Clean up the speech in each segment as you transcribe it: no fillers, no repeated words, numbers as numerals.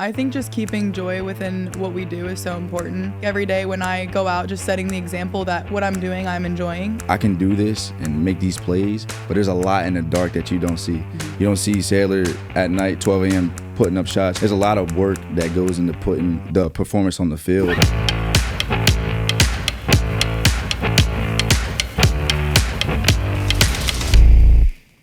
I think just keeping joy within what we do is so important. Every day when I go out, just setting the example that what I'm doing, I'm enjoying. I can do this and make these plays, but there's a lot in the dark that you don't see. You don't see Saylor at night, 12 a.m. putting up shots. There's a lot of work that goes into putting the performance on the field.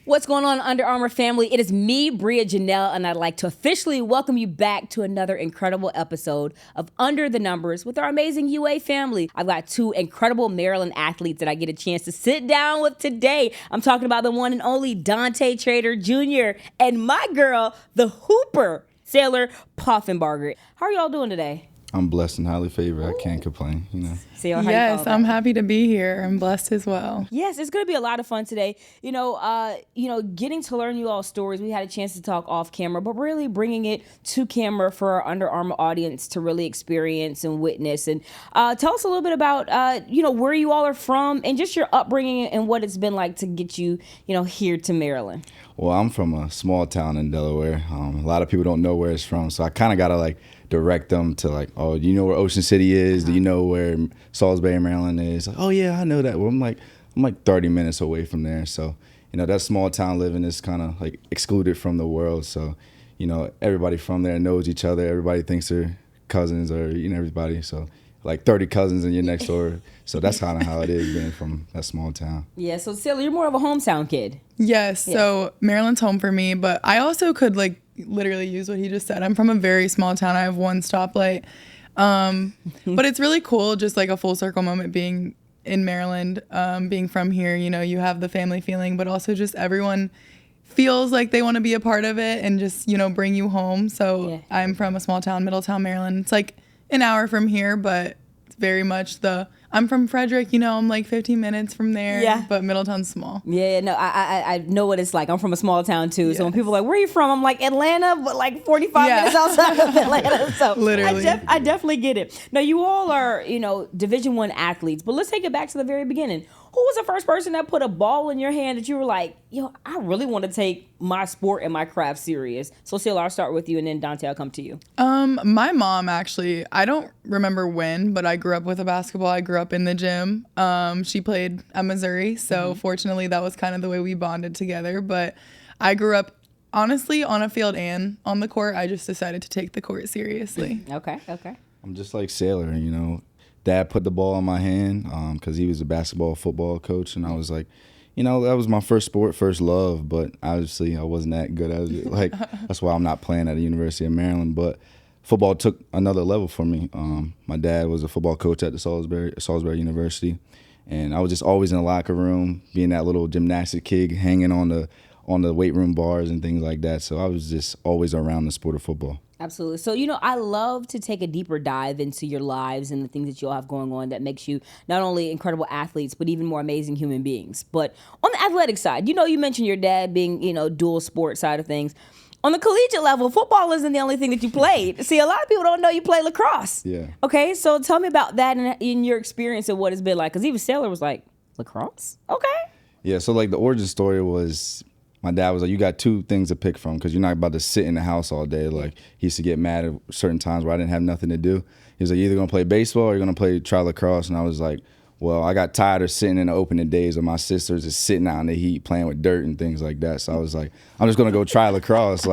What's going on, Under Armour family? It is me, Bria Janelle, and I'd like to officially welcome you back to another incredible episode of Under the Numbers with our amazing UA family. I've got two incredible Maryland athletes that I get a chance to sit down with today. I'm talking about the one and only Dante Trader Jr. and my girl, the Hooper, Saylor Poffenbarger. How are y'all doing today? I'm blessed and highly favored. I can't complain, you know. Yes, I'm happy to be here. I'm blessed as well. Yes, it's going to be a lot of fun today. Getting to learn you all stories. We had a chance to talk off camera, but really bringing it to camera for our Under Armour audience to really experience and witness. And tell us a little bit about, where you all are from and just your upbringing and what it's been like to get you, here to Maryland. Well, I'm from a small town in Delaware. A lot of people don't know where it's from, so I kind of got to direct them to oh, do you know where Ocean City is? Do you know where Salisbury, Maryland is? Oh yeah, I know that. Well, I'm like 30 minutes away from there. So, that small town living is kind of excluded from the world. So, everybody from there knows each other. Everybody thinks they're cousins or, everybody. So 30 cousins in your next door. So that's kind of how it is being from that small town. Yeah. So Saylor, you're more of a hometown kid. Yes. Yeah. So Maryland's home for me, but I also could literally use what he just said. I'm from a very small town. I have one stoplight. But it's really cool, just a full circle moment being in Maryland, being from here. You have the family feeling, but also just everyone feels like they want to be a part of it and just, bring you home. So yeah. I'm from a small town, Middletown, Maryland. It's an hour from here, but it's very much I'm from Frederick, I'm 15 minutes from there, yeah. But Middletown's small. Yeah, no, I know what it's like. I'm from a small town too. Yes. So when people are like, where are you from? I'm like, Atlanta, but 45 minutes outside of Atlanta. So literally. I definitely get it. Now you all are, Division I athletes, but let's take it back to the very beginning. Who was the first person that put a ball in your hand that you were like, I really want to take my sport and my craft serious? So Saylor, I'll start with you, and then Dante, I'll come to you. My mom, actually, I don't remember when, but I grew up with a basketball. I grew up in the gym. She played at Missouri, so fortunately that was kind of the way we bonded together. But I grew up, honestly, on a field and on the court. I just decided to take the court seriously. Okay. I'm just like Saylor, Dad put the ball in my hand because he was a basketball, football coach, and I was like, that was my first sport, first love, but obviously I wasn't that good at it. That's why I'm not playing at the University of Maryland, but football took another level for me. My dad was a football coach at the Salisbury University, and I was just always in the locker room, being that little gymnastic kid, hanging on the weight room bars and things like that. So I was just always around the sport of football. Absolutely. So, I love to take a deeper dive into your lives and the things that you all have going on that makes you not only incredible athletes, but even more amazing human beings. But on the athletic side, you mentioned your dad being, dual sport side of things. On the collegiate level, football isn't the only thing that you played. See, a lot of people don't know you play lacrosse. Yeah. Okay, so tell me about that and in your experience of what it's been like. Because even Saylor was like, lacrosse? Okay. Yeah, so the origin story was, my dad was like, you got two things to pick from because you're not about to sit in the house all day. He used to get mad at certain times where I didn't have nothing to do. He was like, you're either going to play baseball or you're going to try lacrosse. And I was like, well, I got tired of sitting in the opening days of my sisters just sitting out in the heat playing with dirt and things like that. So I was like, I'm just going to go try lacrosse.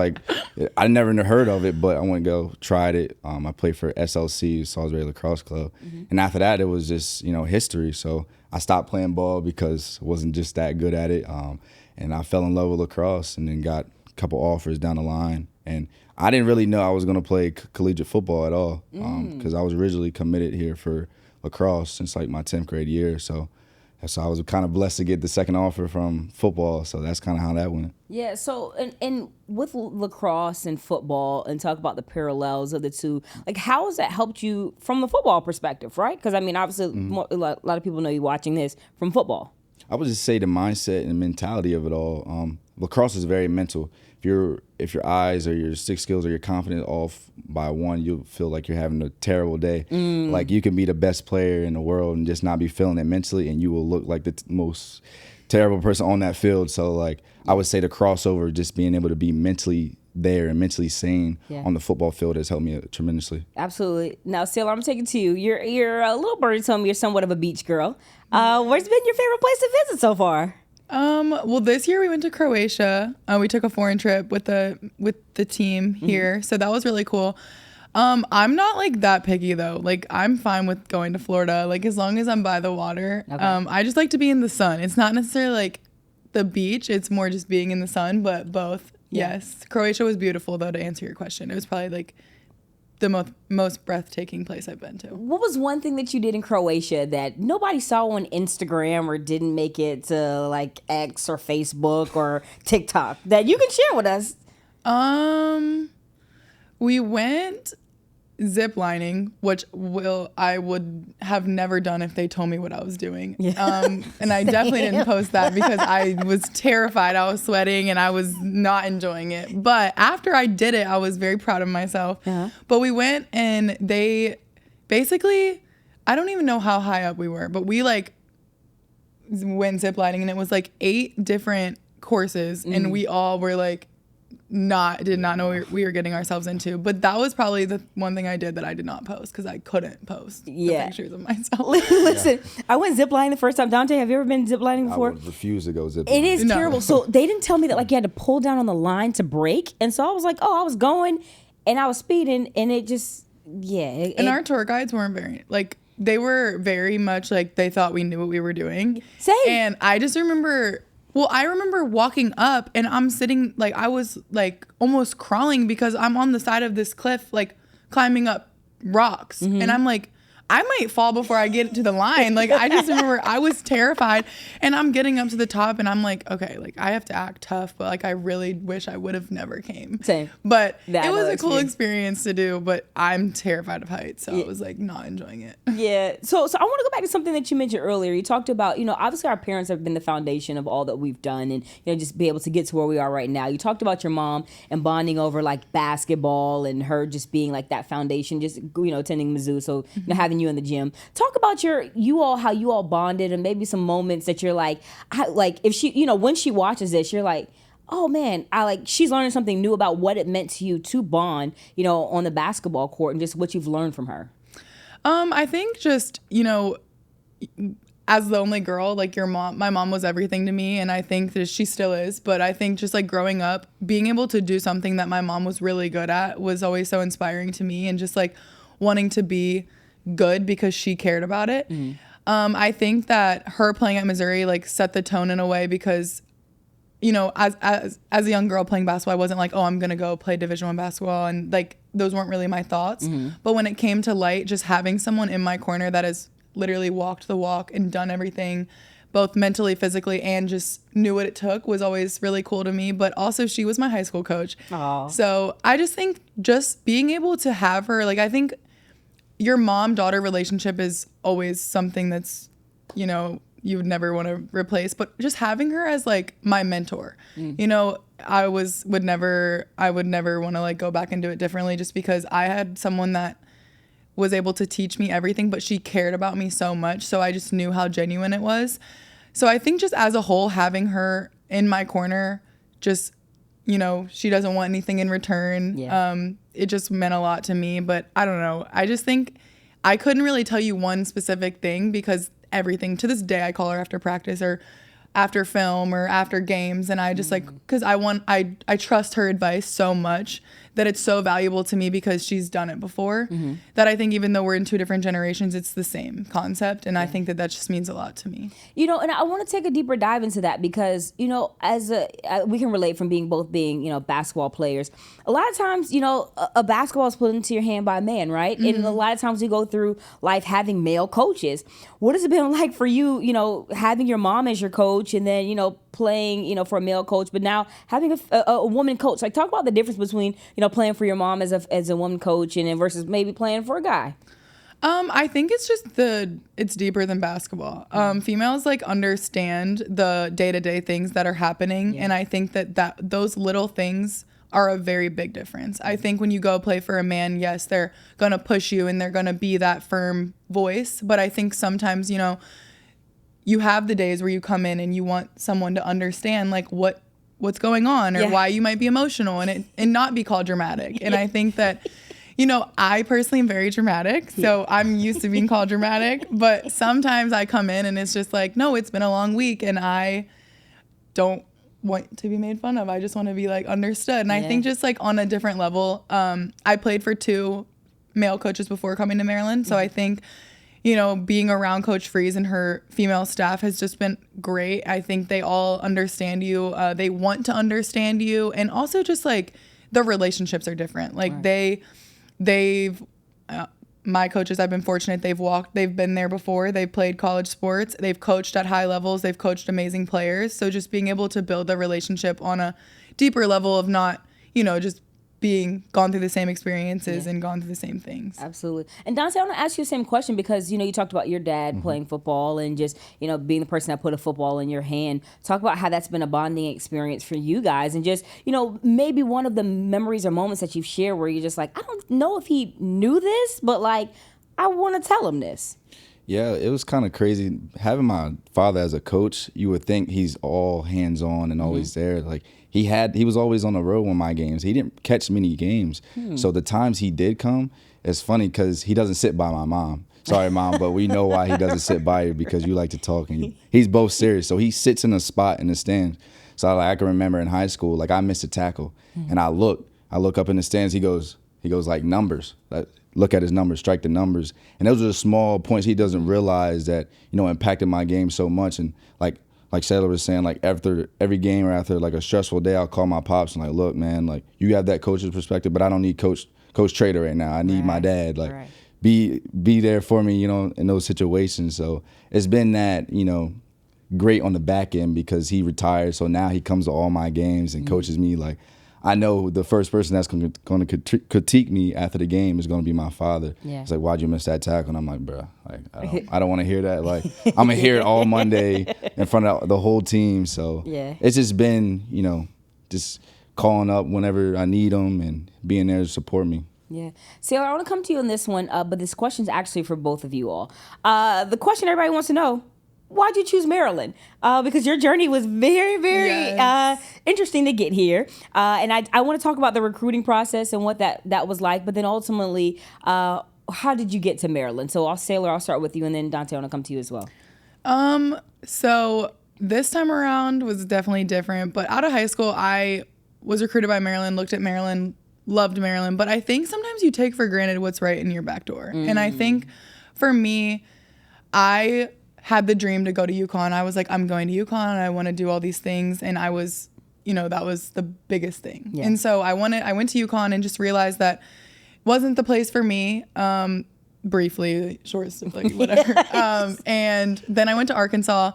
I never heard of it, but I went to go tried it. I played for SLC, Salisbury Lacrosse Club. Mm-hmm. And after that, it was just, history. So I stopped playing ball because I wasn't just that good at it. And I fell in love with lacrosse and then got a couple offers down the line. And I didn't really know I was going to play collegiate football at all because I was originally committed here for lacrosse since my 10th grade year. So I was kind of blessed to get the second offer from football. So that's kind of how that went. Yeah. So and with lacrosse and football, and talk about the parallels of the two, how has that helped you from the football perspective, right? Because obviously a lot of people know you watching this from football. I would just say the mindset and mentality of it all. Lacrosse is very mental. If your eyes or your stick skills or your confidence off by one, you'll feel like you're having a terrible day. You can be the best player in the world and just not be feeling it mentally, and you will look like the most terrible person on that field. So I would say the crossover, just being able to be mentally there and mentally sane on the football field has helped me tremendously. Absolutely. Now, Saylor, I'm taking to you. You're a little birdie told me you're somewhat of a beach girl. Where's been your favorite place to visit so far? Well, this year we went to Croatia. We took a foreign trip with the team here, so that was really cool. I'm not like that picky though. Like I'm fine with going to Florida, like as long as I'm by the water. Okay. I just like to be in the sun. It's not necessarily like the beach. It's more just being in the sun, but both. Yeah. Yes. Croatia was beautiful though, to answer your question. It was probably like the most breathtaking place I've been to. What was one thing that you did in Croatia that nobody saw on Instagram or didn't make it to like X or Facebook or TikTok that you can share with us? We went ziplining, which I would have never done if they told me what I was doing. Yeah. And I definitely didn't post that because I was terrified. I was sweating and I was not enjoying it. But after I did it, I was very proud of myself. Uh-huh. But we went and they basically, I don't even know how high up we were, but we like went ziplining and it was like 8 different courses and we all were like, did not know we were getting ourselves into. But that was probably the one thing I did that I did not post because I couldn't post the pictures of myself. Listen, I went ziplining the first time. Dante, have you ever been ziplining before? I would refuse to go ziplining. It is terrible. So they didn't tell me that like you had to pull down on the line to brake. And so I was like, I was going and I was speeding and it just, and our tour guides weren't very, like, they were very much like they thought we knew what we were doing. Same. And I just remember... Well, I remember walking up and I'm sitting, like, I was, like, almost crawling because I'm on the side of this cliff, like, climbing up rocks. Mm-hmm. And I'm like, I might fall before I get to the line. Like, I just remember I was terrified. And I'm getting up to the top and I'm like, okay, like, I have to act tough. But, like, I really wish I would have never came. Same. But it was a cool experience to do. But I'm terrified of heights. So I was, like, not enjoying it. Yeah. So I want to go back to something that you mentioned earlier. You talked about, obviously our parents have been the foundation of all that we've done and, just be able to get to where we are right now. You talked about your mom and bonding over, like, basketball and her just being, like, that foundation, just, attending Mizzou. So, having you in the gym. Talk about how you all bonded and maybe some moments that you're like if she, when she watches this, you're like, oh man, she's learning something new about what it meant to you to bond, on the basketball court and just what you've learned from her. I think just, as the only girl, like my mom was everything to me. And I think that she still is. But I think just like growing up, being able to do something that my mom was really good at was always so inspiring to me and just like wanting to be good because she cared about it. Mm-hmm. I think that her playing at Missouri like set the tone in a way because, as a young girl playing basketball, I wasn't like, I'm gonna go play Division I basketball, and like those weren't really my thoughts. Mm-hmm. But when it came to light, just having someone in my corner that has literally walked the walk and done everything, both mentally, physically, and just knew what it took was always really cool to me. But also she was my high school coach. Aww. So I just think just being able to have her, like I think your mom-daughter relationship is always something that's, you would never want to replace. But just having her as like my mentor, I would never want to like go back and do it differently just because I had someone that was able to teach me everything, but she cared about me so much. So I just knew how genuine it was. So I think just as a whole, having her in my corner, just, she doesn't want anything in return. Yeah. It just meant a lot to me, but I don't know. I just think I couldn't really tell you one specific thing because everything to this day, I call her after practice or after film or after games. And I just because I trust her advice so much that it's so valuable to me because she's done it before that I think even though we're in 2 different generations, it's the same concept. And I think that just means a lot to me. And I want to take a deeper dive into that because, as we can relate from being basketball players. A lot of times, a basketball is put into your hand by a man, right? Mm-hmm. And a lot of times we go through life having male coaches. What has it been like for you, having your mom as your coach and then, playing, for a male coach, but now having a woman coach? Like, talk about the difference between, playing for your mom as a woman coach and then versus maybe playing for a guy. I think it's just it's deeper than basketball. Females like understand the day-to-day things that are happening. Yeah. And I think that those little things are a very big difference. I think when you go play for a man, yes, they're going to push you and they're going to be that firm voice. But I think sometimes, you have the days where you come in and you want someone to understand like what what's going on or Yeah. why you might be emotional and not be called dramatic. And I think that, you know, I personally am very dramatic, so I'm used to being called dramatic, but sometimes I come in and it's just like, no, it's been a long week and I don't want to be made fun of. I just want to be like understood. And I think just like on a different level, I played for 2 male coaches before coming to Maryland. So I think, you know, being around Coach Freeze and her female staff has just been great. I think they all understand you. They want to understand you. And also just like the relationships are different. Like they've my coaches, I've been fortunate. They've been there before. They've played college sports. They've coached at high levels. They've coached amazing players. So just being able to build a relationship on a deeper level of not, you know, just gone through the same experiences and gone through the same things. Absolutely. And Dante, I want to ask you the same question because, you know, you talked about your dad playing football and just, you know, being the person that put a football in your hand. Talk about how that's been a bonding experience for you guys and just, you know, maybe one of the memories or moments that you've shared where you're just like, I don't know if he knew this, but like, I want to tell him this. Yeah, it was kind of crazy. Having my father as a coach, you would think he's all hands-on and always there. Like, he was always on the road with my games. He didn't catch many games. So the times he did come, it's funny because he doesn't sit by my mom. Sorry, Mom, but we know why he doesn't sit by you because you like to talk. And he's both serious. So he sits in a spot in the stands. So I can remember in high school, like I missed a tackle. And I look up in the stands. He goes like numbers. Look at his numbers, strike the numbers. And those are the small points he doesn't realize that, you know, impacted my game so much. And like Saylor was saying, like after every game or after like a stressful day, I'll call my pops and like, look, man, like you have that coach's perspective, but I don't need Coach Trader right now. I need my dad. Like be there for me, you know, in those situations. So it's been that, you know, great on the back end because he retired. So now he comes to all my games and coaches me. Like, I know the first person that's going to critique me after the game is going to be my father. Yeah. It's like, why'd you miss that tackle? And I'm like, bro, like, I don't want to hear that. Like, I'm going to hear it all Monday in front of the whole team. So it's just been, you know, just calling up whenever I need them and being there to support me. Yeah. Saylor, I want to come to you on this one, but this question's actually for both of you all. The question everybody wants to know, why'd you choose Maryland? Because your journey was very, very interesting to get here. And I want to talk about the recruiting process and what that was like. But then ultimately, how did you get to Maryland? So Saylor, I'll start with you. And then Dante, I want to come to you as well. So this time around was definitely different. But out of high school, I was recruited by Maryland, looked at Maryland, loved Maryland. But I think sometimes you take for granted what's right in your back door. And I think for me, I had the dream to go to UConn. I was like, I'm going to UConn and I want to do all these things. And I was, you know, that was the biggest thing. Yeah. And so I went to UConn and just realized that wasn't the place for me. Briefly, short, like whatever. And then I went to Arkansas.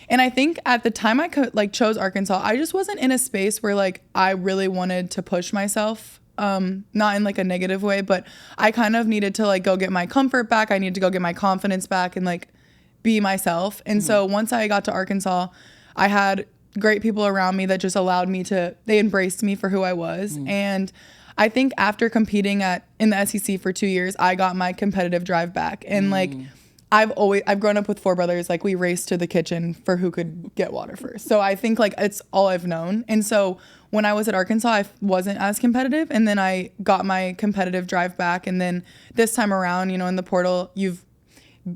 And I think at the time I chose Arkansas, I just wasn't in a space where like I really wanted to push myself. Not in like a negative way, but I kind of needed to like go get my comfort back. I needed to go get my confidence back and like be myself. And so once I got to Arkansas, I had great people around me that just allowed me they embraced me for who I was. And I think after competing in the SEC for 2 years, I got my competitive drive back. And like, I've grown up with 4 brothers. Like we raced to the kitchen for who could get water first. So I think like it's all I've known. And so when I was at Arkansas, I wasn't as competitive. And then I got my competitive drive back. And then this time around, you know, in the portal,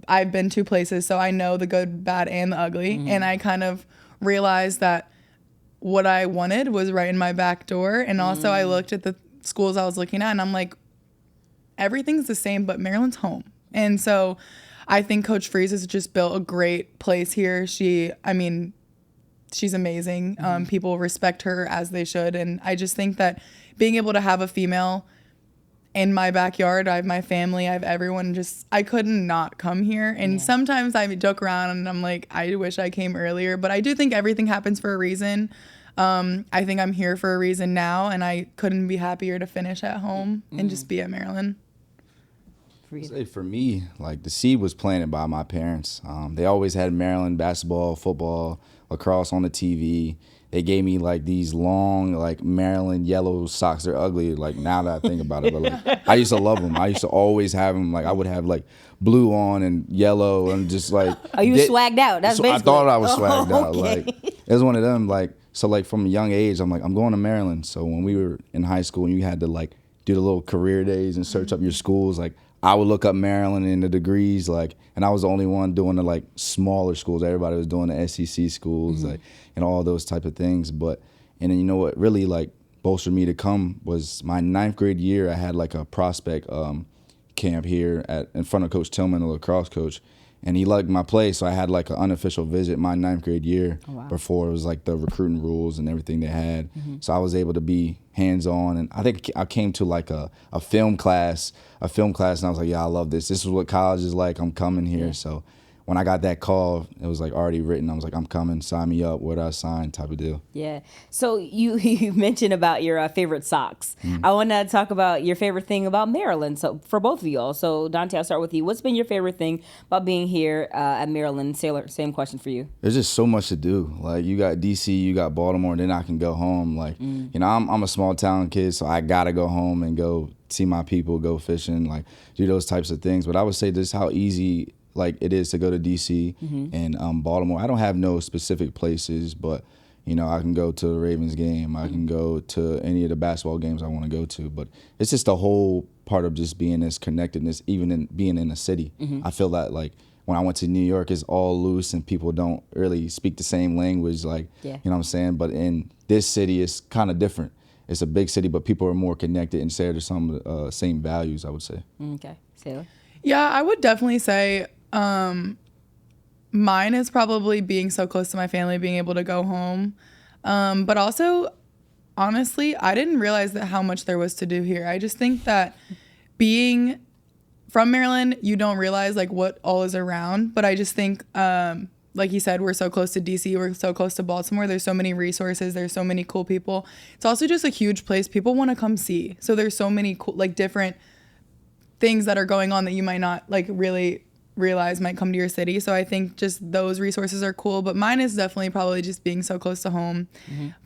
I've been 2 places, so I know the good, bad, and the ugly. And I kind of realized that what I wanted was right in my back door. And also I looked at the schools I was looking at, and I'm like, everything's the same, but Maryland's home. And so I think Coach Freeze has just built a great place here. She's amazing. People respect her as they should. And I just think that being able to have a female in my backyard, I have my family, I have everyone, I couldn't not come here. And sometimes I joke around and I'm like, I wish I came earlier, but I do think everything happens for a reason. I think I'm here for a reason now, and I couldn't be happier to finish at home and just be at Maryland. For me, like the seed was planted by my parents. They always had Maryland basketball, football, lacrosse on the TV. They gave me like these long, like Maryland yellow socks. They're ugly, like now that I think about it. But like, I used to love them. I used to always have them. Like I would have like blue on and yellow and just like. Oh, you were swagged out. That's basically. I thought I was swagged out. Okay. Like it was one of them. Like So like from a young age, I'm like, I'm going to Maryland. So when we were in high school and you had to like do the little career days and search up your schools, like I would look up Maryland and the degrees, like, and I was the only one doing the like smaller schools. Everybody was doing the SEC schools, like, and all those type of things. But, and then you know what really like bolstered me to come was my 9th grade year. I had like a prospect camp here in front of Coach Tillman, the lacrosse coach. And he liked my play, so I had like an unofficial visit my 9th grade year before it was like the recruiting rules and everything they had. So I was able to be hands-on, and I think I came to like a film class, and I was like, yeah, I love this. This is what college is like. I'm coming here. So when I got that call, it was like already written. I was like, I'm coming. Sign me up. Where do I sign? Type of deal. Yeah. So you mentioned about your favorite socks. I want to talk about your favorite thing about Maryland. So for both of y'all. So Dante, I'll start with you. What's been your favorite thing about being here at Maryland? Saylor, same question for you. There's just so much to do. Like you got DC, you got Baltimore, then I can go home. Like you know, I'm a small town kid, so I gotta go home and go see my people, go fishing, like do those types of things. But I would say just how easy like it is to go to DC and Baltimore. I don't have no specific places, but you know, I can go to the Ravens game. I can go to any of the basketball games I want to go to. But it's just the whole part of just being this connectedness, even in being in a city. I feel that like when I went to New York, it's all loose and people don't really speak the same language. Like, you know what I'm saying? But in this city, it's kind of different. It's a big city, but people are more connected and share some of the same values, I would say. Okay. Saylor? Yeah, I would definitely say mine is probably being so close to my family, being able to go home. But also, honestly, I didn't realize that how much there was to do here. I just think that being from Maryland, you don't realize like what all is around. But I just think, like you said, we're so close to DC, we're so close to Baltimore. There's so many resources. There's so many cool people. It's also just a huge place people want to come see. So there's so many cool, like different things that are going on that you might not like really realize might come to your city. So I think just those resources are cool. But mine is definitely probably just being so close to home.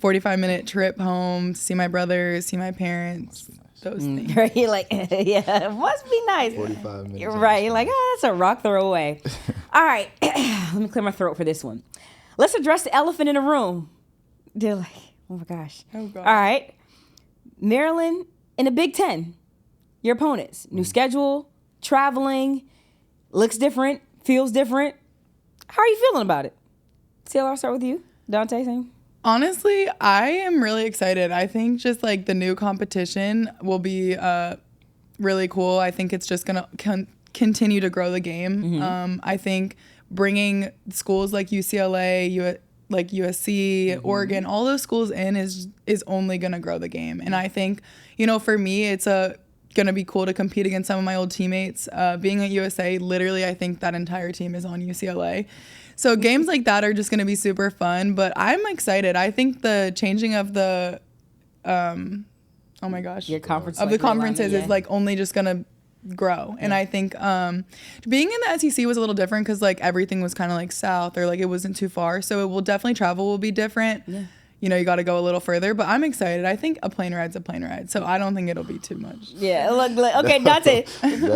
45-minute trip home to see my brothers, see my parents. Those things. Right? You're like, yeah, it must be nice. 45 minutes. Right. You're like, oh, that's a rock throw away. All right. Let me clear my throat for this one. Let's address the elephant in the room. They're like, oh my gosh. Oh, God. All right. Maryland in the Big Ten. Your opponents. New schedule, traveling, looks different, feels different. How are you feeling about it? Saylor, I'll start with you. Dante, same. Honestly, I am really excited. I think just like the new competition will be really cool. I think it's just going to continue to grow the game. I think bringing schools like UCLA, like USC, Oregon, all those schools in is only going to grow the game. And I think, you know, for me, it's going to be cool to compete against some of my old teammates. Being at USA, literally, I think that entire team is on UCLA. So games like that are just going to be super fun, but I'm excited. I think the changing of the, oh my gosh, your conference of the conferences is like only just going to grow. And I think being in the SEC was a little different because like everything was kind of like south or like it wasn't too far. So it will definitely travel will be different. Yeah. You know, you got to go a little further, but I'm excited. I think a plane ride's a plane ride, so I don't think it'll be too much. Yeah, look okay, Dante,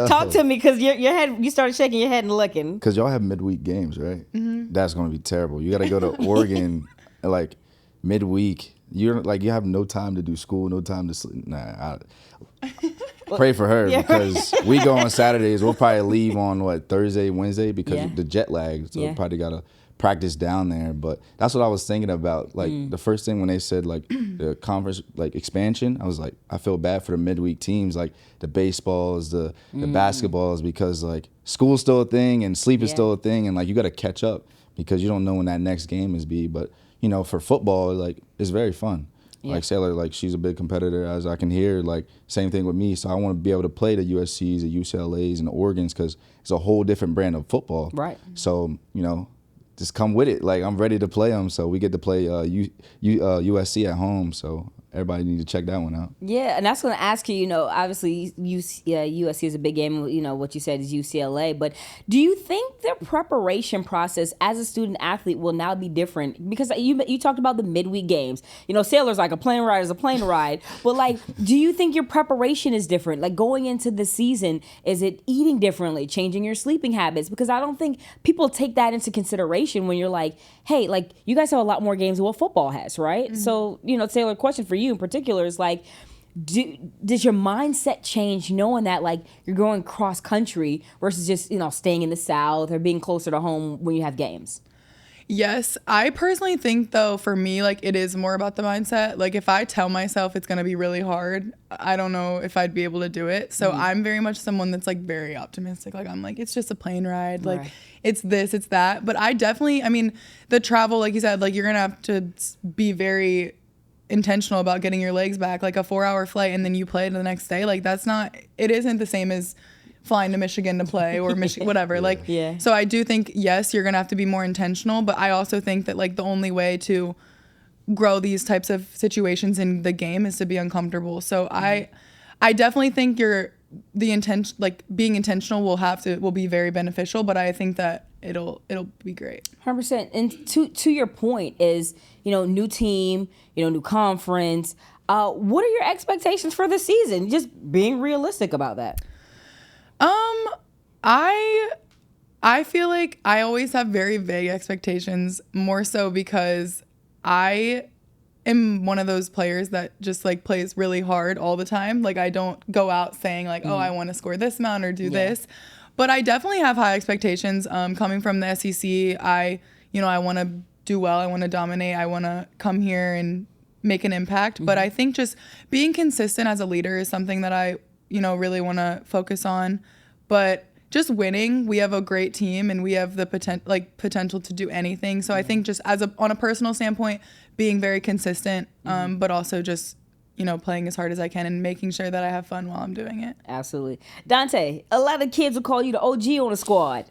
talk to me because your head, you started shaking your head and looking. Because y'all have midweek games, right? That's going to be terrible. You got to go to Oregon like midweek. You have no time to do school, no time to sleep. Nah, pray for her because we go on Saturdays. We'll probably leave on Thursday, Wednesday because of the jet lag. So probably got to practice down there. But that's what I was thinking about. Like the first thing when they said like the conference like expansion, I was like, I feel bad for the midweek teams, like the baseballs, the basketballs, because like school's still a thing and sleep is still a thing, and like you got to catch up because you don't know when that next game is be. But you know, for football, like it's very fun. Like Saylor, like she's a big competitor, as I can hear. Like same thing with me. So I want to be able to play the USCs, the UCLAs, and the Oregons because it's a whole different brand of football. Right. So you know, just come with it. Like I'm ready to play them. So we get to play USC at home. So everybody need to check that one out. Yeah, and that's going to ask you, obviously USC is a big game. What you said is UCLA. But do you think the preparation process as a student athlete will now be different? Because you talked about the midweek games. Sailor's like a plane ride is a plane ride. But, like, do you think your preparation is different? Like, going into the season, is it eating differently, changing your sleeping habits? Because I don't think people take that into consideration when you're like, hey, like, you guys have a lot more games than what football has, right? Mm-hmm. So, Sailor, question for you in particular is like, does your mindset change knowing that, like, you're going cross country versus just, staying in the South or being closer to home when you have games? Yes, I personally think, though, for me, like, it is more about the mindset. Like, if I tell myself it's going to be really hard, I don't know if I'd be able to do it. So I'm very much someone that's, like, very optimistic. Like, I'm like, it's just a plane ride. Like, it's this, it's that. But I definitely, I mean, the travel, like you said, like, you're going to have to be very intentional about getting your legs back. Like, a 4-hour flight and then you play the next day. Like, it isn't the same as flying to Michigan to play or whatever. So I do think, yes, you're going to have to be more intentional, but I also think that, like, the only way to grow these types of situations in the game is to be uncomfortable. So I definitely think being intentional will be very beneficial, but I think that it'll be great. 100%. And to your point is, new team, new conference. What are your expectations for the season? Just being realistic about that. I feel like I always have very vague expectations, more so because I am one of those players that just, like, plays really hard all the time. Like, I don't go out saying, like, oh, I want to score this amount or do this. But I definitely have high expectations. Coming from the SEC, I want to do well. I want to dominate. I want to come here and make an impact. But I think just being consistent as a leader is something that I, really want to focus on. But just winning, we have a great team and we have the potential to do anything. So I think just on a personal standpoint, being very consistent, but also just, playing as hard as I can and making sure that I have fun while I'm doing it. Absolutely. Dante, a lot of kids will call you the OG on the squad.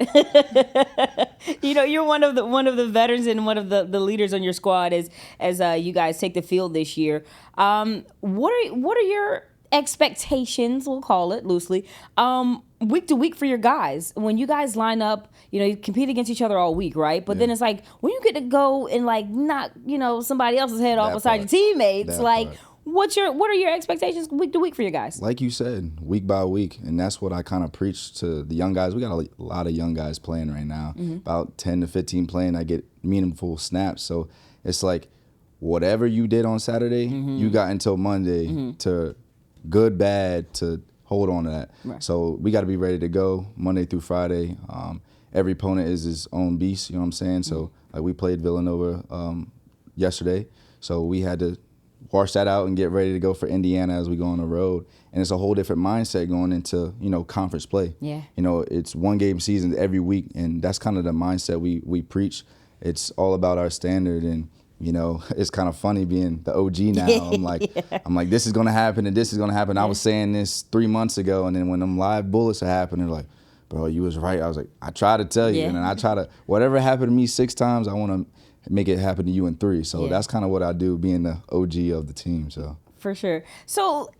You're one of the veterans and one of the leaders on your squad as you guys take the field this year. What are your expectations, we'll call it loosely, week to week for your guys? When you guys line up, you compete against each other all week, right? But then it's like, when you get to go and, like, knock, somebody else's head off beside your teammates, what are your expectations week to week for your guys? Like you said, week by week, and that's what I kind of preach to the young guys. We got a lot of young guys playing right now, about 10 to 15 playing. I get meaningful snaps, so it's like, whatever you did on Saturday, you got until Monday to good, bad, to hold on to that. Right. So we got to be ready to go Monday through Friday. Every opponent is his own beast, you know what I'm saying? So, like, we played Villanova yesterday, so we had to wash that out and get ready to go for Indiana as we go on the road. And it's a whole different mindset going into, conference play. Yeah. It's one game season every week, and that's kind of the mindset we preach. It's all about our standard, and it's kind of funny being the OG now. I'm like, this is gonna happen and this is gonna happen. I was saying this 3 months ago, and then when them live bullets happened, they're like, bro, you was right. I was like, I try to tell you, and then I try to, whatever happened to me 6 times, I want to make it happen to you in 3. So that's kind of what I do, being the OG of the team. So. For sure. So,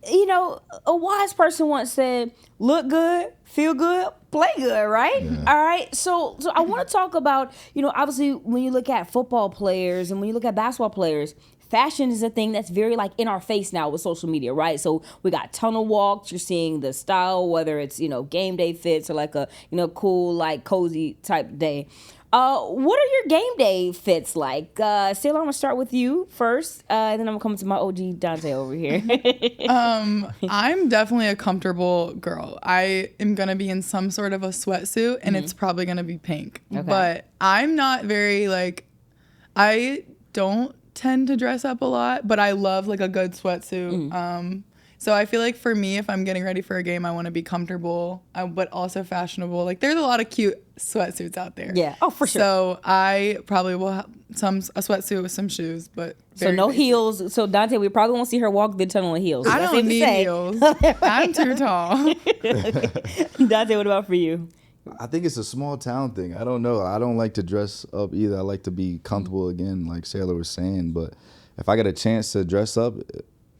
a wise person once said, look good, feel good, play good, right? Yeah. All right. So I want to talk about, obviously when you look at football players and when you look at basketball players, fashion is a thing that's very, like, in our face now with social media, right? So we got tunnel walks. You're seeing the style, whether it's, game day fits or like a, cool, like, cozy type day. What are your game day fits like? Saylor, I'm gonna start with you first, and then I'm gonna come to my OG Dante over here. I'm definitely a comfortable girl. I am gonna be in some sort of a sweatsuit, and it's probably gonna be pink. Okay. But I'm not very, like, I don't tend to dress up a lot, but I love, like, a good sweatsuit. So I feel like for me, if I'm getting ready for a game, I want to be comfortable, but also fashionable. Like, there's a lot of cute sweatsuits out there. Yeah. Oh, for sure. So I probably will have a sweatsuit with some shoes, but so no basic. Heels. So Dante, we probably won't see her walk the tunnel in heels. I don't need heels. I'm too tall. Dante, what about for you? I think it's a small town thing. I don't know. I don't like to dress up either. I like to be comfortable again, like Saylor was saying. But if I get a chance to dress up,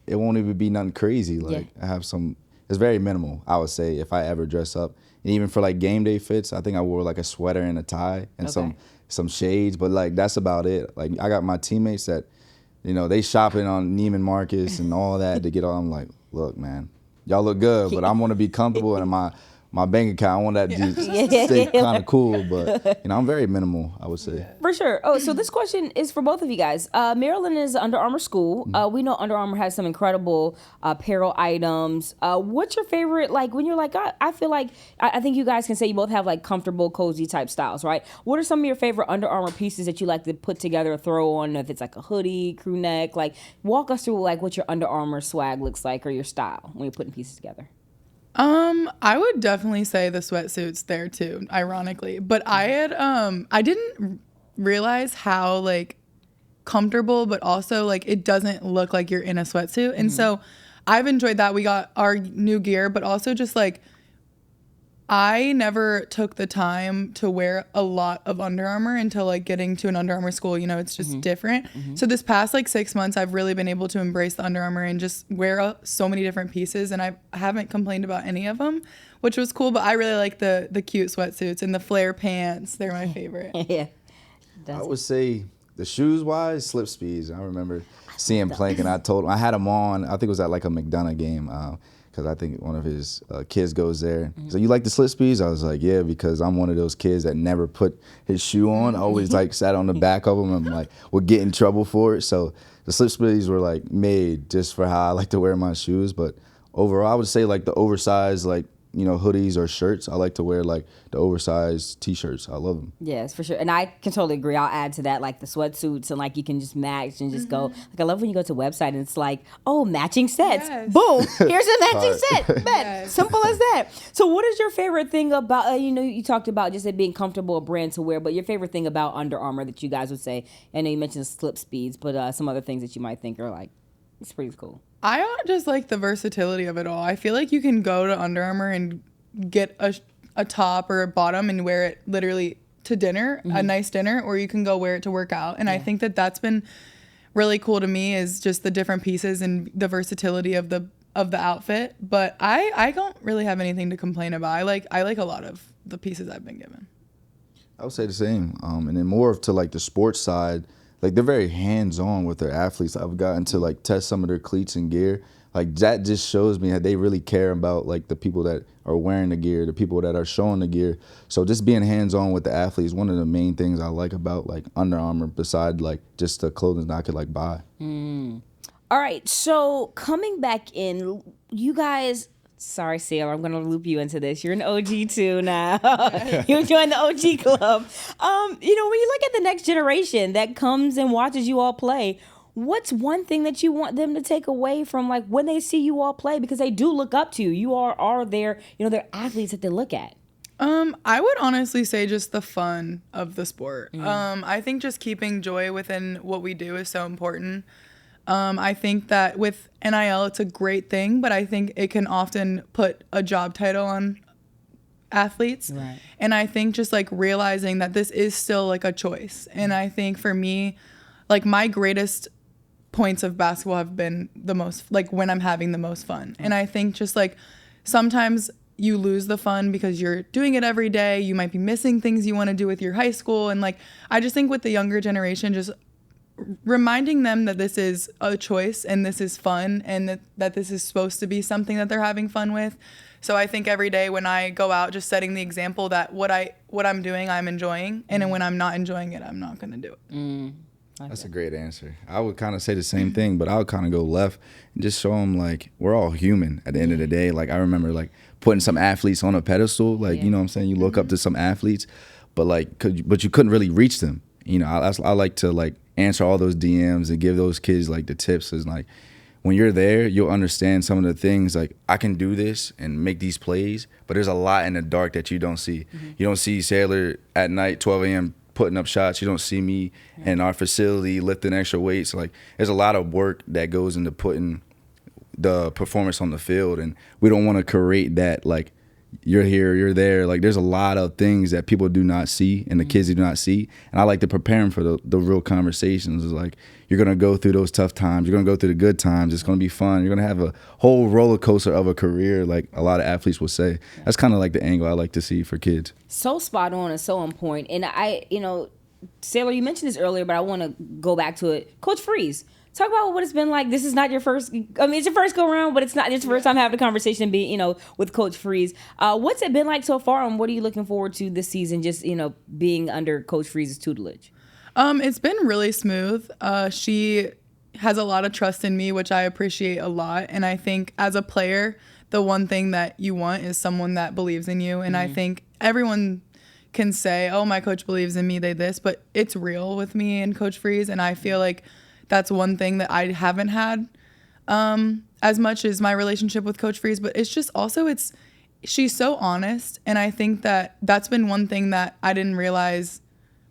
it won't even be nothing crazy. Like I have some, it's very minimal, I would say, if I ever dress up. And even for like game day fits, I think I wore like a sweater and a tie and some shades, but like that's about it. Like I got my teammates that, you know, they shopping on Neiman Marcus and all that to get on. I'm like, look, man, y'all look good, but I want to be comfortable in my bank account. I want that to stay kind of cool, but you know, I'm very minimal, I would say. For sure. Oh, so this question is for both of you guys. Maryland is Under Armour school. We know Under Armour has some incredible apparel items. What's your favorite, like when you're like, I feel like, I think you guys can say you both have like comfortable, cozy type styles, right? What are some of your favorite Under Armour pieces that you like to put together or throw on, if it's like a hoodie, crew neck? Like walk us through like what your Under Armour swag looks like or your style when you're putting pieces together. I would definitely say the sweatsuits there too, ironically. But I didn't realize how like comfortable, but also like it doesn't look like you're in a sweatsuit. And so I've enjoyed that. We got our new gear, but also just like I never took the time to wear a lot of Under Armour until like getting to an Under Armour school. You know, it's just different. So this past like 6 months, I've really been able to embrace the Under Armour and just wear so many different pieces. And I haven't complained about any of them, which was cool. But I really like the cute sweatsuits and the flare pants. They're my favorite. Yeah. I would say the shoes wise, slip speeds. I remember seeing Plank and I told him, I had them on, I think it was at like a McDonough game. Because I think one of his kids goes there. So you like the slip speeds? I was like, yeah, because I'm one of those kids that never put his shoe on. I always like sat on the back of them and like would get in trouble for it. So the slip speeds were like made just for how I like to wear my shoes. But overall, I would say like the oversized like, you know, hoodies or shirts. I like to wear like the oversized t-shirts. I love them. Yes, for sure. And I can totally agree. I'll add to that like the sweatsuits and like you can just match and just go. Like I love when you go to a website and it's like, oh, matching sets. Yes. Boom. Here's a matching set. Bet. Simple as that. So what is your favorite thing about, you know, you talked about just it being comfortable, a brand to wear, but your favorite thing about Under Armour that you guys would say, I know you mentioned slip speeds, but some other things that you might think are like, it's pretty cool. I just like the versatility of it all. I feel like you can go to Under Armour and get a top or a bottom and wear it literally to dinner, a nice dinner, or you can go wear it to work out. And I think that that's been really cool to me is just the different pieces and the versatility of the outfit. But I don't really have anything to complain about. I like a lot of the pieces I've been given. I would say the same. And then more to like the sports side, like they're very hands-on with their athletes. I've gotten to like test some of their cleats and gear. Like that just shows me that they really care about like the people that are wearing the gear, the people that are showing the gear. So just being hands-on with the athletes is one of the main things I like about like Under Armour besides like just the clothing that I could like buy. All right, so coming back in, you guys, sorry, Saylor, I'm going to loop you into this. You're an OG too now. You joined the OG club. You know, when you look at the next generation that comes and watches you all play, what's one thing that you want them to take away from like when they see you all play? Because they do look up to you. You are their, you know, they're athletes that they look at. I would honestly say just the fun of the sport. I think just keeping joy within what we do is so important. I think that with NIL, it's a great thing, but I think it can often put a job title on athletes. Right. And I think just like realizing that this is still like a choice. And I think for me, like my greatest points of basketball have been the most, like when I'm having the most fun. And I think just like sometimes you lose the fun because you're doing it every day. You might be missing things you want to do with your high school. And like, I just think with the younger generation, just reminding them that this is a choice and this is fun and that this is supposed to be something that they're having fun with. So I think every day when I go out, just setting the example that what I'm doing, I'm enjoying. And then when I'm not enjoying it, I'm not going to do it. That's a great answer. I would kind of say the same thing, but I would kind of go left and just show them like we're all human at the end of the day. Like I remember like putting some athletes on a pedestal, like, you know what I'm saying? You look up to some athletes, but like, but you couldn't really reach them. You know, I like to like answer all those DMs and give those kids like the tips. Is like when you're there, you'll understand some of the things like I can do this and make these plays, but there's a lot in the dark that you don't see. You don't see Saylor at night, 12 a.m. putting up shots. You don't see me in our facility lifting extra weights. Like there's a lot of work that goes into putting the performance on the field, and we don't want to create that like you're here, you're there. Like there's a lot of things that people do not see and the kids do not see. And I like to prepare them for the real conversations. It's like you're going to go through those tough times. You're going to go through the good times. It's going to be fun. You're going to have a whole roller coaster of a career, like a lot of athletes will say. That's kind of like the angle I like to see for kids. So spot on and so on point. And Saylor, you mentioned this earlier, but I want to go back to it. Coach Freeze, talk about what it's been like. This is not your first, it's your first go around, but it's your first time having a conversation with Coach Freeze. What's it been like so far, and what are you looking forward to this season, just, being under Coach Freeze's tutelage? It's been really smooth. She has a lot of trust in me, which I appreciate a lot. And I think as a player, the one thing that you want is someone that believes in you. And I think everyone can say, oh, my coach believes in me, they this, but it's real with me and Coach Freeze. And I feel like that's one thing that I haven't had as much as my relationship with Coach Freeze. But it's just also, she's so honest. And I think that that's been one thing that I didn't realize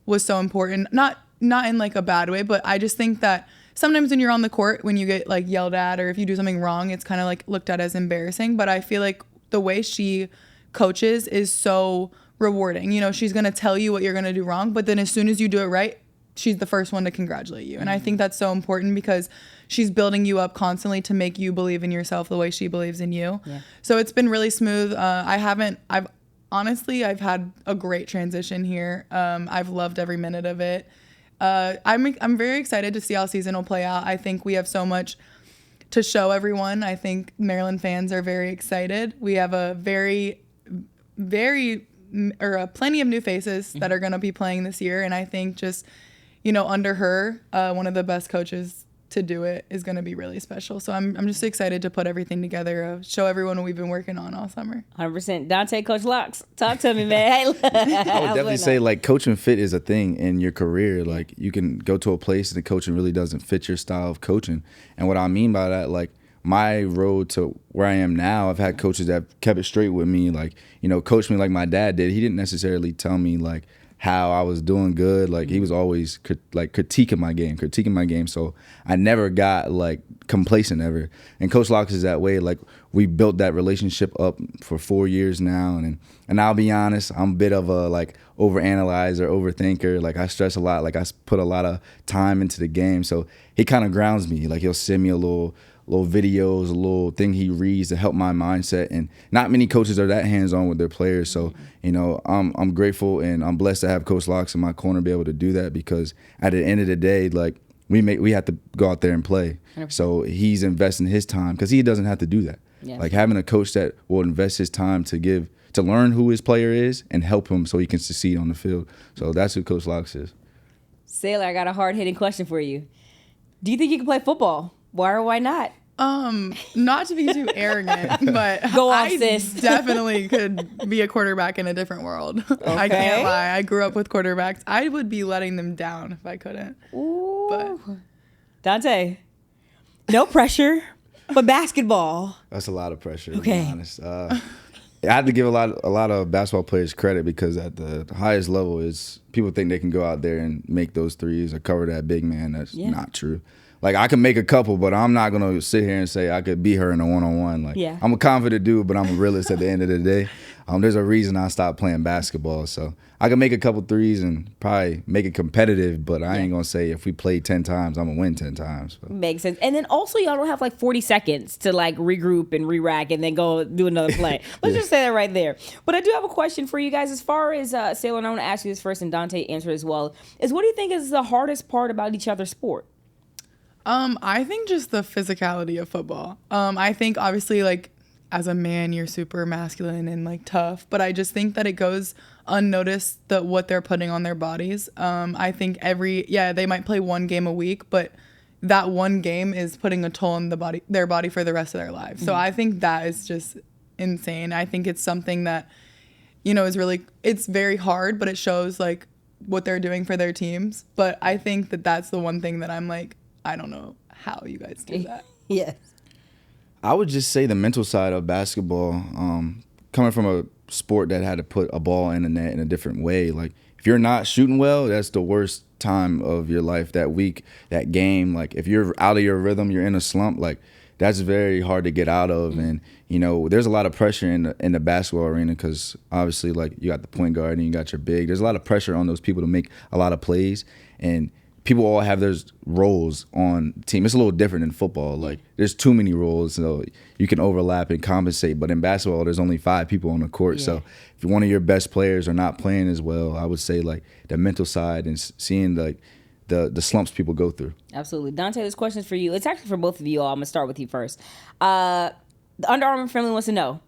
was so important. Not in like a bad way, but I just think that sometimes when you're on the court, when you get like yelled at or if you do something wrong, it's kind of like looked at as embarrassing. But I feel like the way she coaches is so rewarding. She's going to tell you what you're going to do wrong, but then as soon as you do it right, she's the first one to congratulate you. And I think that's so important because she's building you up constantly to make you believe in yourself the way she believes in you. Yeah. So it's been really smooth. I've had a great transition here. I've loved every minute of it. I'm very excited to see how season will play out. I think we have so much to show everyone. I think Maryland fans are very excited. We have a plenty of new faces that are going to be playing this year. And I think just, under her, one of the best coaches to do it is going to be really special. So I'm just excited to put everything together, show everyone what we've been working on all summer. 100%. Dante, Coach Locks, talk to me, man. I would definitely say like coaching fit is a thing in your career. Like you can go to a place and the coaching really doesn't fit your style of coaching. And what I mean by that, like my road to where I am now, I've had coaches that have kept it straight with me, like, coached me like my dad did. He didn't necessarily tell me like how I was doing good. Like he was always critiquing my game. So I never got like complacent ever. And Coach Locks is that way. Like we built that relationship up for 4 years now. And I'll be honest, I'm a bit of a like overanalyzer, overthinker. Like I stress a lot. Like I put a lot of time into the game. So he kind of grounds me. Like he'll send me a little videos, a little thing he reads to help my mindset. And not many coaches are that hands-on with their players. So, I'm grateful and I'm blessed to have Coach Locks in my corner be able to do that, because at the end of the day, like we have to go out there and play. 100%. So he's investing his time because he doesn't have to do that. Yeah. Like having a coach that will invest his time to learn who his player is and help him so he can succeed on the field. So that's who Coach Locks is. Saylor, I got a hard-hitting question for you. Do you think you can play football? Why or why not? Not to be too arrogant, but Go on, sis. Definitely could be a quarterback in a different world. Okay. I can't lie. I grew up with quarterbacks. I would be letting them down if I couldn't. Ooh. But Dante, no pressure, but basketball. That's a lot of pressure, to be honest. I have to give a lot of basketball players credit, because at the highest level is people think they can go out there and make those threes or cover that big man. That's not true. Like, I can make a couple, but I'm not going to sit here and say I could beat her in a one-on-one. Like, I'm a confident dude, but I'm a realist at the end of the day. There's a reason I stopped playing basketball. So I can make a couple threes and probably make it competitive, but I ain't going to say if we play 10 times, I'm going to win 10 times. So. Makes sense. And then also y'all don't have like 40 seconds to like regroup and re-rack and then go do another play. Let's just say that right there. But I do have a question for you guys. As far as Saylor, and I want to ask you this first and Dante answer as well, is what do you think is the hardest part about each other's sport? I think just the physicality of football. I think obviously like as a man you're super masculine and like tough, but I just think that it goes unnoticed what they're putting on their bodies. I think they might play one game a week, but that one game is putting a toll on their body for the rest of their lives. So I think that is just insane. I think it's something that, it's very hard, but it shows like what they're doing for their teams. But I think that that's the one thing that I'm like, I don't know how you guys do that. Yes. I would just say the mental side of basketball, coming from a sport that had to put a ball in the net in a different way. Like, if you're not shooting well, that's the worst time of your life that week, that game. Like, if you're out of your rhythm, you're in a slump, like, that's very hard to get out of. And, you know, there's a lot of pressure in the basketball arena because obviously, like, you got the point guard and you got your big. There's a lot of pressure on those people to make a lot of plays. And people all have their roles on the team. It's a little different in football. Like, there's too many roles, so you can overlap and compensate. But in basketball, there's only 5 people on the court. Yeah. So if one of your best players are not playing as well, I would say, like, the mental side and seeing, like, the slumps people go through. Absolutely. Dante, this question's for you. It's actually for both of you all. I'm going to start with you first. The Under Armour family wants to know,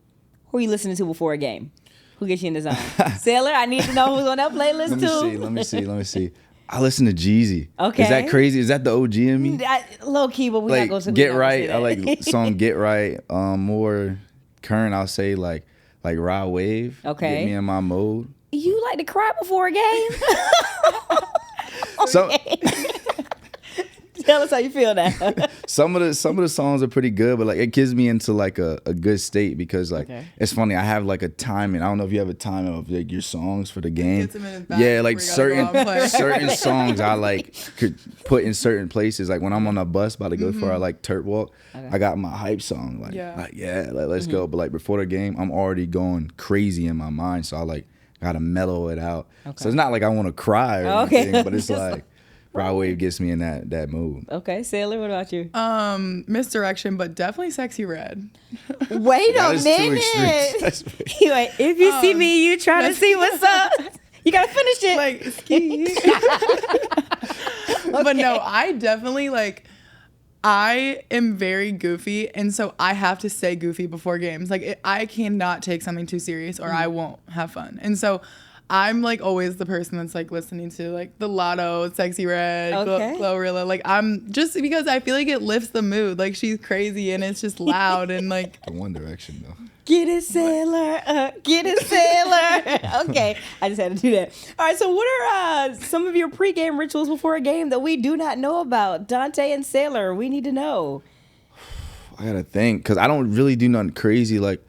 who are you listening to before a game? Who gets you in the zone? Saylor, I need to know who's on that playlist, too. Let me see. I listen to Jeezy. Okay. Is that crazy? Is that the OG in me? Low key, but we like, not going to Get Right. I like song Get Right. More current, I'll say like Ride Wave. Okay. Get me in my mode. You like to cry before a game? Tell us how you feel now. Some of the songs are pretty good, but like it gives me into like a good state because like it's funny. I have like a timing. I don't know if you have a timing of like your songs for the game. Yeah, like certain songs I like could put in certain places. Like when I'm on a bus about to go for our like turf walk, I got my hype song. Let's go. But like before the game, I'm already going crazy in my mind, so I like gotta mellow it out. Okay. So it's not like I want to cry or anything, but it's like. Ride Wave gets me in that mood. Okay, Saylor, what about you? Misdirection, but definitely Sexy Red. Wait a minute. If you see me, you try to see what's up. You gotta finish it. Like ski. But no, I definitely like. I am very goofy, and so I have to stay goofy before games. Like I cannot take something too serious, or I won't have fun. And so. I'm like always the person that's like listening to like the Lotto, Sexy Red, Glorilla. Like I'm just because I feel like it lifts the mood. Like she's crazy and it's just loud and like. The One Direction though. Get it, Saylor. Get it, Saylor. Okay, I just had to do that. All right, so what are some of your pregame rituals before a game that we do not know about? Dante and Saylor, we need to know. I gotta think because I don't really do nothing crazy like.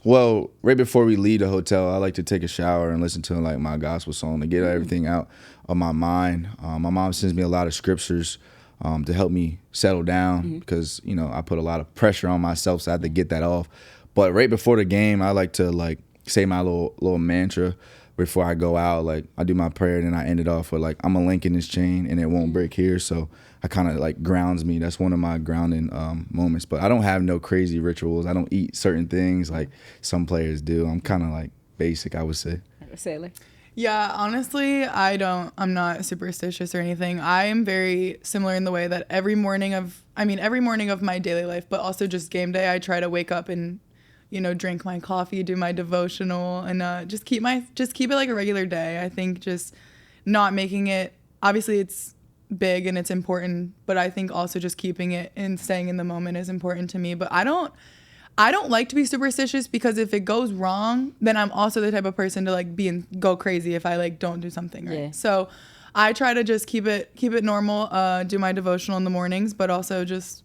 Well, right before we leave the hotel, I like to take a shower and listen to like my gospel song to get everything out of my mind. My mom sends me a lot of scriptures to help me settle down because, you know, I put a lot of pressure on myself, so I have to get that off. But right before the game, I like to like say my little mantra before I go out. Like I do my prayer and then I end it off with like, I'm a link in this chain and it won't break here. So I kind of like grounds me. That's one of my grounding moments. But I don't have no crazy rituals. I don't eat certain things like some players do. I'm kind of like basic, I would say. Saylor? Yeah, honestly, I'm not superstitious or anything. I am very similar in the way that every morning of my daily life, but also just game day, I try to wake up and, you know, drink my coffee, do my devotional, and just keep it like a regular day. I think just not making it, obviously it's big and it's important, but I think also just keeping it and staying in the moment is important to me. But I don't like to be superstitious because if it goes wrong, then I'm also the type of person to like go crazy if I like don't do something right. Yeah. So I try to just keep it normal, do my devotional in the mornings, but also just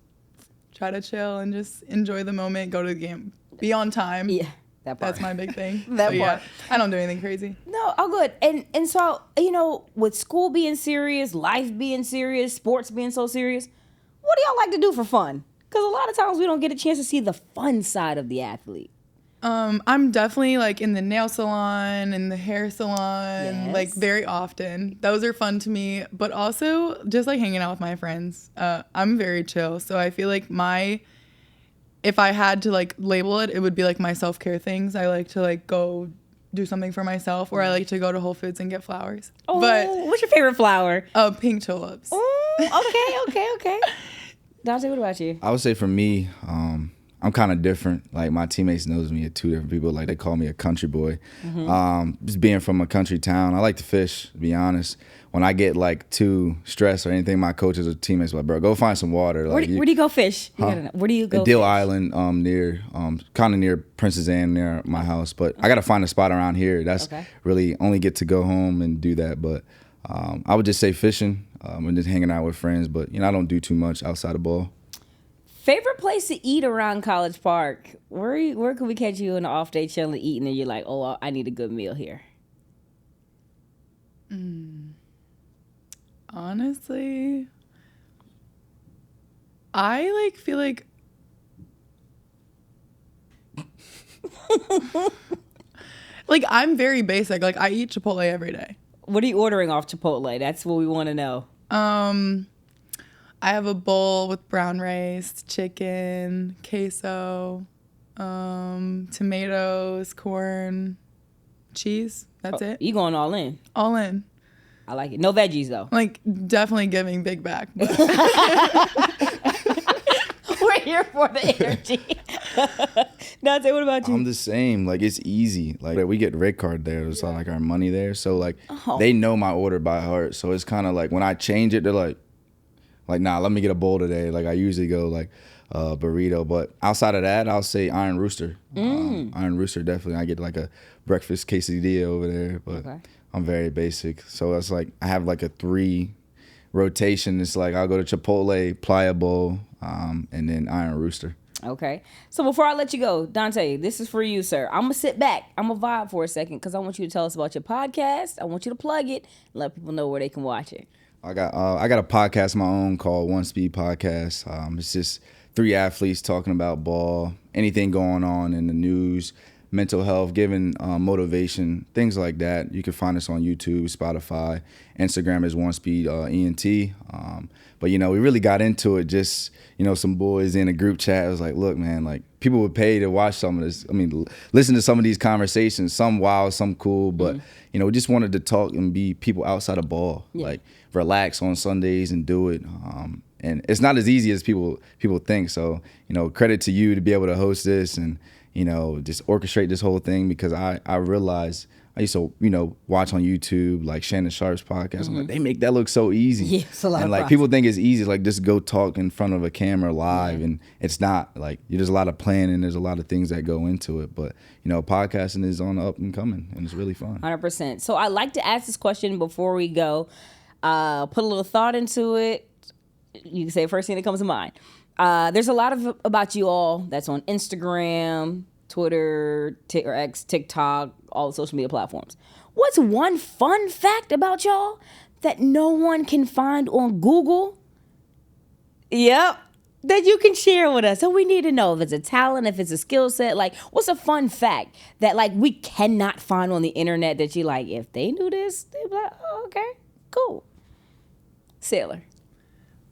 try to chill and just enjoy the moment, go to the game, be on time. Yeah. That part. That's my big thing. Part. Yeah, I don't do anything crazy. No, oh good. And so, you know, with school being serious, life being serious, sports being so serious, what do y'all like to do for fun? Because a lot of times we don't get a chance to see the fun side of the athlete. I'm definitely like in the nail salon and the hair salon, like very often. Those are fun to me, but also just like hanging out with my friends. I'm very chill, so I feel like if I had to like label it, it would be like my self-care things. I like to like go do something for myself, or I like to go to Whole Foods and get flowers. Oh, but what's your favorite flower? Pink tulips. Oh, okay. Dante, what about you? I would say for me, I'm kind of different. Like my teammates knows me as two different people. Like they call me a country boy. Just being from a country town, I like to fish, to be honest. When I get like too stressed or anything, my coaches or teammates are like, bro, go find some water. Like, where do you go fish? Where do you go Deal fish? Island, kind of near Princess Anne, near my house. But I got to find a spot around here. That's really only get to go home and do that. But I would just say fishing and just hanging out with friends. But, you know, I don't do too much outside of ball. Favorite place to eat around College Park? Where can we catch you on an off day chilling eating and you're like, oh, I need a good meal here? Honestly, I like feel like like I'm very basic. Like I eat Chipotle every day. What are you ordering off Chipotle? That's what we want to know. I have a bowl with brown rice, chicken, queso, tomatoes, corn, cheese. That's it. You going all in? All in. I like it. No veggies though. Like definitely giving big back. But We're here for the energy. Dante, what about you? I'm the same. Like it's easy. Like we get red card there, so like our money there. So like they know my order by heart. So it's kind of like when I change it, they're like, nah, let me get a bowl today. Like I usually go like burrito, but outside of that, I'll say Iron Rooster. Iron Rooster definitely. I get like a breakfast quesadilla over there, but I'm very basic. So it's like I have like a 3 rotation. It's like I'll go to Chipotle, Pliable, and then Iron Rooster. Okay. So before I let you go, Dante, this is for you, sir. I'm going to sit back. I'm going to vibe for a second because I want you to tell us about your podcast. I want you to plug it and let people know where they can watch it. I got a podcast of my own called One Speed Podcast. It's just 3 athletes talking about ball, anything going on in the news, mental health, giving motivation, things like that. You can find us on YouTube, Spotify, Instagram is One Speed ENT. But we really got into it. Just some boys in a group chat. I was like, look, man, like people would pay to watch some of this. I mean, listen to some of these conversations. Some wild, some cool, but we just wanted to talk and be people outside of ball. Like relax on Sundays and do it. And it's not as easy as people think. So credit to you to be able to host this and just orchestrate this whole thing, because I realized I used to watch on YouTube like Shannon Sharp's podcast. I'm like, they make that look so easy. Yeah, it's a lot and of like process. people think it's easy, like just go talk in front of a camera live, and it's not. Like there's a lot of planning, there's a lot of things that go into it. But podcasting is on the up and coming, and it's really fun. 100%. So I like to ask this question before we go. Put a little thought into it. You can say the first thing that comes to mind. There's a lot about you all that's on Instagram, Twitter, or X, TikTok, all the social media platforms. What's one fun fact about y'all that no one can find on Google? Yep. That you can share with us. So we need to know if it's a talent, if it's a skill set. Like, what's a fun fact that like we cannot find on the internet that you like, if they knew this, they'd be like, oh, okay, cool. Saylor.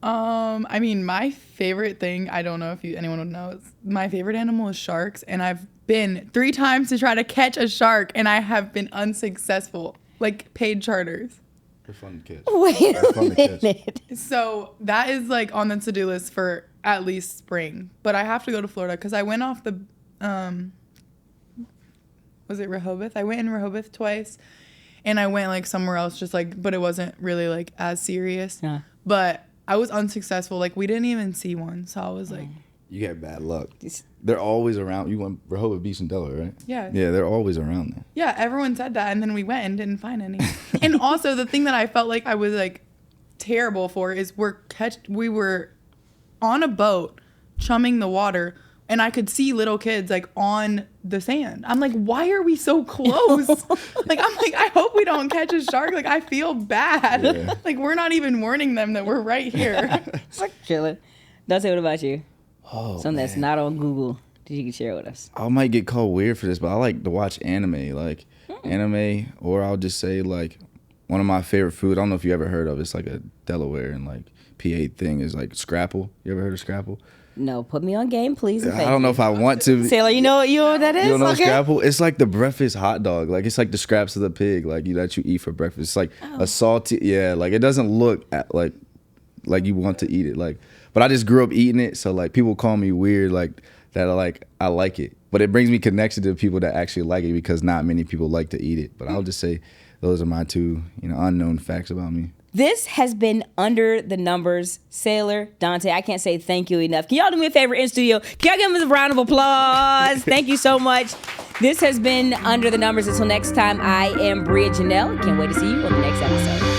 I mean, my favorite thing, I don't know if anyone would know, my favorite animal is sharks, and I've been 3 times to try to catch a shark, and I have been unsuccessful, like paid charters. They're fun to catch. Wait a minute. So that is like on the to-do list for at least spring, but I have to go to Florida because I went off the, was it Rehoboth? I went in Rehoboth twice, and I went like somewhere else, just like, but it wasn't really like as serious. Yeah. But I was unsuccessful. Like we didn't even see one, so I was like, You got bad luck. They're always around. You went Rehoboth Beach in Delaware, right? Yeah. Yeah, they're always around there. yeah, everyone said that, and then we went and didn't find any. And also the thing that I felt like I was like terrible for is we were on a boat chumming the water, and I could see little kids like on the sand. I'm like, why are we so close? Like, I'm like, I hope we don't catch a shark. Like, I feel bad. Yeah. Like, we're not even warning them that we're right here. Chilling. Dante, what about you? Oh, Something that's not on Google that you can share with us. I might get called weird for this, but I like to watch anime. Like anime, or I'll just say like one of my favorite food. I don't know if you ever heard of. It's like a Delaware and like PA thing is like Scrapple. You ever heard of Scrapple? No, put me on game, please. And I thank don't know you. if I want to. Saylor, you know what that is? You don't know Okay. Scrapple? It's like the breakfast hot dog. Like it's like the scraps of the pig, like that you eat for breakfast. It's like a salty, like it doesn't look like you want to eat it. Like, but I just grew up eating it, so like people call me weird, like that. I like it, but it brings me connection to people that actually like it, because not many people like to eat it. But I'll just say those are my 2 unknown facts about me. This has been Under the Numbers. Saylor, Dante, I can't say thank you enough. Can y'all do me a favor in studio? Can y'all give them a round of applause? Thank you so much. This has been Under the Numbers. Until next time, I am Bria Janelle. Can't wait to see you on the next episode.